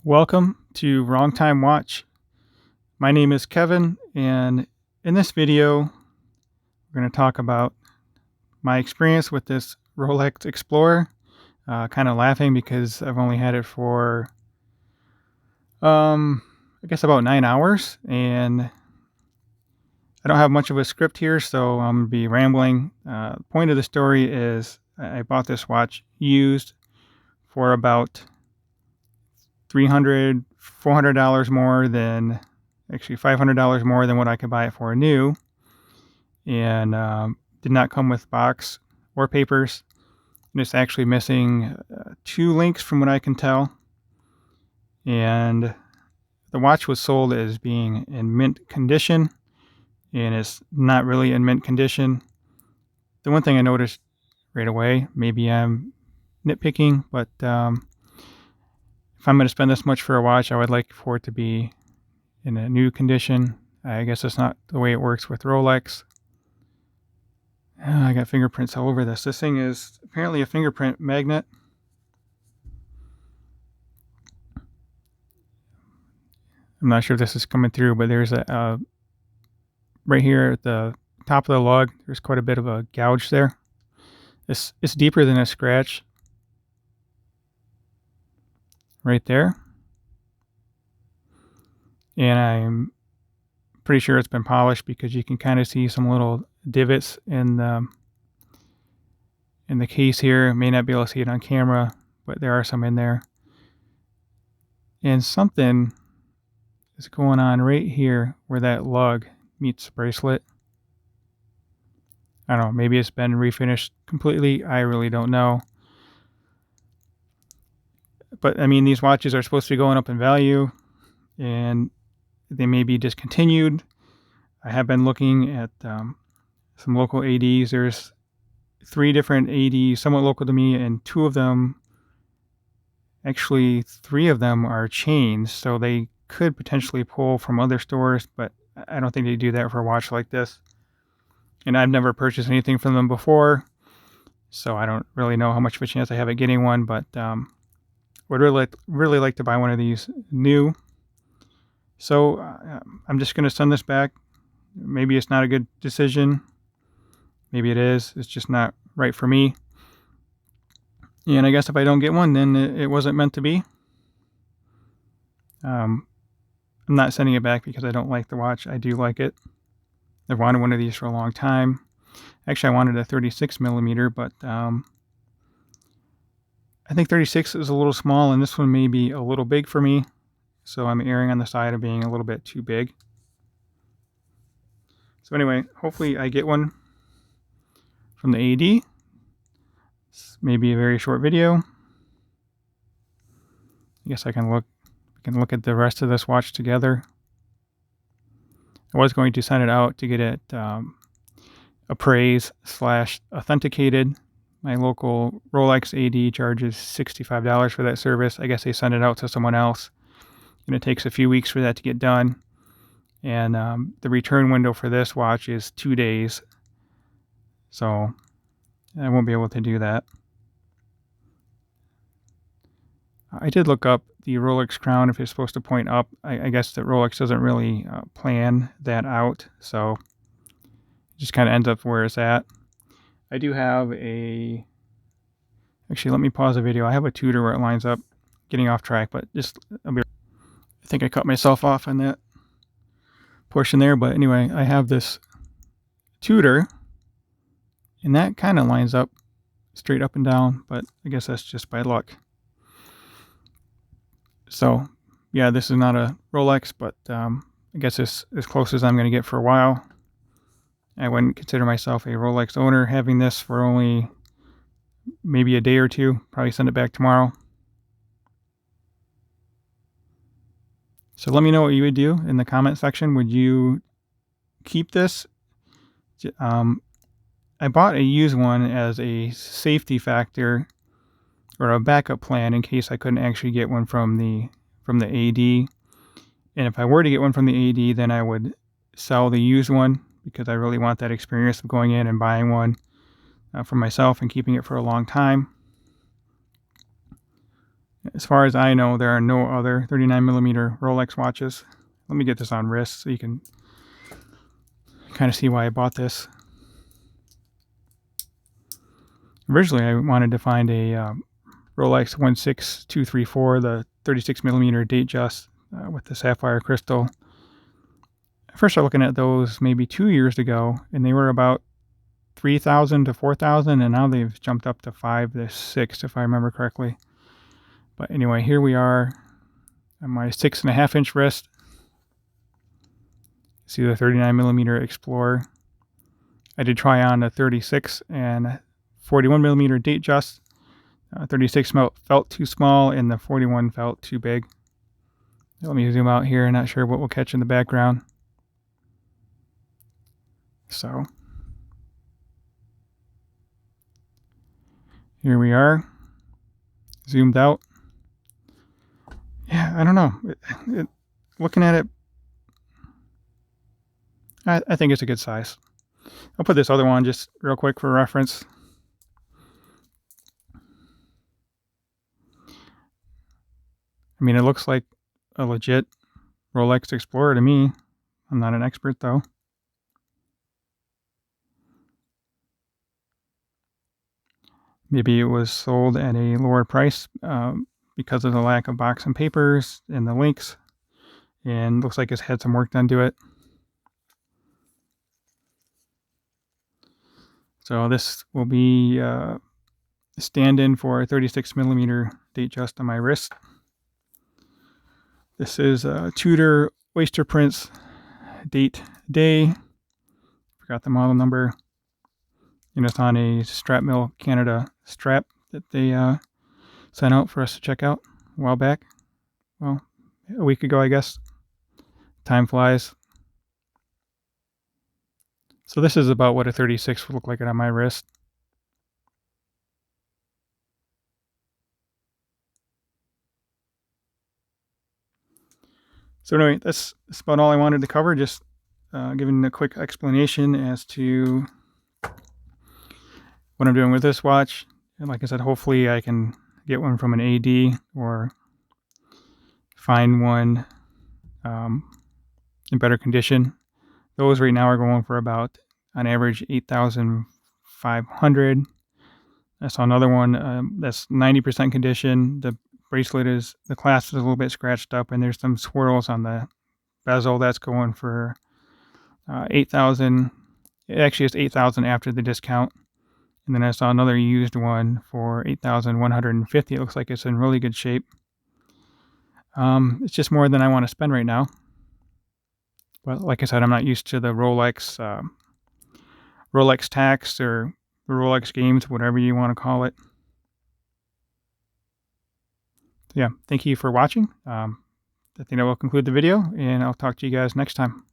Welcome to Wrong Time Watch. My name is Kevin, and in this video, we're going to talk about my experience with this Rolex Explorer. Kind of laughing because I've only had it for, I guess about 9 hours, and I don't have much of a script here, so I'm going to be rambling. The point of the story is I bought this watch used for about $300, $400 more than, actually $500 more than what I could buy it for new, and did not come with box or papers. And it's actually missing 2 links from what I can tell, and the watch was sold as being in mint condition, and it's not really in mint condition. The one thing I noticed right away, maybe I'm nitpicking, but if I'm going to spend this much for a watch, I would like for it to be in a new condition. I guess that's not the way it works with Rolex. I got fingerprints all over this. This thing is apparently a fingerprint magnet. I'm not sure if this is coming through, but there's a right here at the top of the lug, there's quite a bit of a gouge there. It's deeper than a scratch. Right there. And I'm pretty sure it's been polished because you can kind of see some little divots in the case here. May not be able to see it on camera, but there are some in there. And something is going on right here where that lug meets the bracelet. I don't know, maybe it's been refinished completely. I really don't know. But I mean, these watches are supposed to be going up in value, and they may be discontinued. I have been looking at some local ADs. There's 3 different ADs, somewhat local to me, and 2 of them, actually 3 of them are chains, so they could potentially pull from other stores, but I don't think they do that for a watch like this. And I've never purchased anything from them before, so I don't really know how much of a chance I have at getting one, but would really like to buy one of these new. So I'm just going to send this back. Maybe it's not a good decision. Maybe it is. It's just not right for me. And I guess if I don't get one, then it wasn't meant to be. I'm not sending it back because I don't like the watch. I do like it. I've wanted one of these for a long time. Actually, I wanted a 36 millimeter, but I think 36 is a little small, and this one may be a little big for me. So I'm erring on the side of being a little bit too big. So anyway, hopefully I get one from the AD. This may be a very short video. I guess we can look at the rest of this watch together. I was going to send it out to get it appraised / authenticated. My local Rolex AD charges $65 for that service. I guess they send it out to someone else, and it takes a few weeks for that to get done. And the return window for this watch is 2 days, so I won't be able to do that. I did look up the Rolex crown, if it's supposed to point up. I guess that Rolex doesn't really plan that out, so it just kind of ends up where it's at. I do have actually, let me pause the video. I have a tutor where it lines up. Getting off track, but I think I cut myself off on that portion there. But anyway, I have this tutor, and that kind of lines up straight up and down, but I guess that's just by luck. So yeah, this is not a Rolex, but I guess it's as close as I'm going to get for a while. I wouldn't consider myself a Rolex owner having this for only maybe a day or two. Probably send it back tomorrow. So let me know what you would do in the comment section. Would you keep this? I bought a used one as a safety factor or a backup plan in case I couldn't actually get one from the AD. And if I were to get one from the AD, then I would sell the used one because I really want that experience of going in and buying one for myself and keeping it for a long time. As far as I know, there are no other 39mm Rolex watches. Let me get this on wrist so you can kind of see why I bought this. Originally, I wanted to find a Rolex 16234, the 36mm Datejust with the sapphire crystal. I first started looking at those maybe 2 years ago, and they were about 3,000 to 4,000, and now they've jumped up to 5 to 6, if I remember correctly. But anyway, here we are on my 6.5-inch wrist. See the 39mm Explorer. I did try on a 36 and 41mm Datejust. 36 felt too small, and the 41 felt too big. Let me zoom out here. Not sure what we'll catch in the background. So here we are, zoomed out. Yeah, I don't know. Looking at it, I think it's a good size. I'll put this other one just real quick for reference. I mean, it looks like a legit Rolex Explorer to me. I'm not an expert, though. Maybe it was sold at a lower price because of the lack of box and papers and the links. And looks like it's had some work done to it. So this will be a stand-in for a 36mm Datejust on my wrist. This is a Tudor Oyster Prince date day. Forgot the model number. And it's on a Strap Mill Canada strap that they sent out for us to check out a while back. Well, a week ago, I guess. Time flies. So this is about what a 36 would look like on my wrist. So anyway, that's about all I wanted to cover. Just giving a quick explanation as to what I'm doing with this watch. And like I said, hopefully I can get one from an AD or find one in better condition. Those right now are going for about, on average, 8,500. I saw another one that's 90% condition. The clasp is a little bit scratched up, and there's some swirls on the bezel. That's going for 8,000. Actually, it's 8,000 after the discount. And then I saw another used one for 8,150. It looks like it's in really good shape. It's just more than I want to spend right now. But like I said, I'm not used to the Rolex tax or the Rolex games, whatever you want to call it. So yeah, thank you for watching. I think that will conclude the video, and I'll talk to you guys next time.